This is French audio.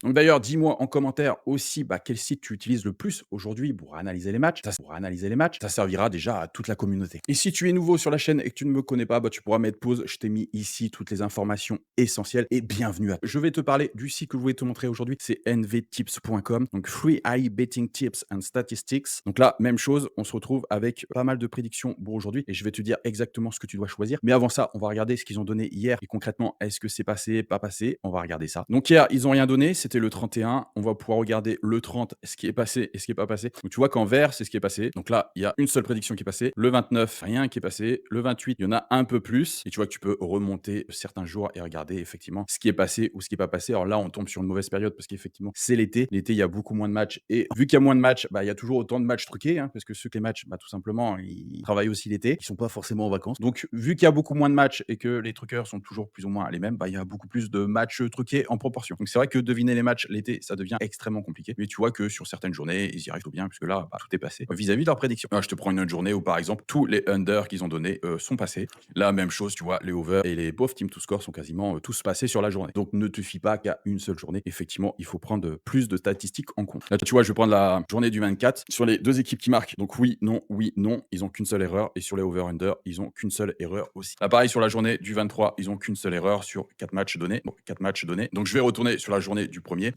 Donc d'ailleurs, dis-moi en commentaire aussi quel site tu utilises le plus aujourd'hui pour analyser les matchs. Ça servira déjà à toute la communauté. Et si tu es nouveau sur la chaîne et que tu ne me connais pas, tu pourras mettre pause. Je t'ai mis ici toutes les informations essentielles et bienvenue à toi. Je vais te parler du site que je voulais te montrer aujourd'hui. C'est nvtips.com. Donc Free High Betting Tips and Statistics. Donc là, même chose. On se retrouve avec pas mal de prédictions pour aujourd'hui et je vais te dire exactement ce que tu dois choisir. Mais avant ça, on va regarder ce qu'ils ont donné hier et concrètement, est-ce que c'est passé, pas passé? On va regarder ça. Donc hier, ils ont rien donné. C'était le 31. On va pouvoir regarder le 30, ce qui est passé et ce qui est pas passé. Donc tu vois qu'en vert, c'est ce qui est passé. Donc là, il y a une seule prédiction qui est passée. Le 29, rien qui est passé. Le 28, il y en a un peu plus. Et tu vois que tu peux remonter certains jours et regarder effectivement ce qui est passé ou ce qui est pas passé. Alors là, on tombe sur une mauvaise période parce qu'effectivement, c'est l'été. L'été, il y a beaucoup moins de matchs. Et vu qu'il y a moins de matchs, il y a toujours autant de matchs truqués, hein, parce que ceux qui les matchs, tout simplement, ils travaillent aussi l'été. Ils sont pas forcément en vacances. Donc, vu qu'il y a beaucoup moins de matchs et que les truqueurs sont toujours plus ou moins les mêmes, il y a beaucoup plus de matchs truqués en proportion. Donc, c'est vrai que deviner les matchs l'été, ça devient extrêmement compliqué. Mais tu vois que sur certaines journées, ils y arrivent tout bien, puisque là, tout est passé vis-à-vis de leurs prédictions. Là, je te prends une autre journée où, par exemple, tous les unders qu'ils ont donnés sont passés. La même chose, tu vois, les over et les both team to score sont quasiment tous passés sur la journée. Donc, ne te fie pas qu'à une seule journée. Effectivement, il faut prendre plus de statistiques en compte. Là, tu vois, je vais prendre la journée du 24 sur les deux équipes qui marquent. Donc, oui, non, ils ont qu'une seule erreur. Et sur les over-under, ils ont qu'une seule erreur aussi. Là, pareil, sur la journée du 23, ils ont qu'une seule erreur sur 4 matchs donnés. Donc, 4 matchs donnés. Donc, je vais retourner sur la journée du premier.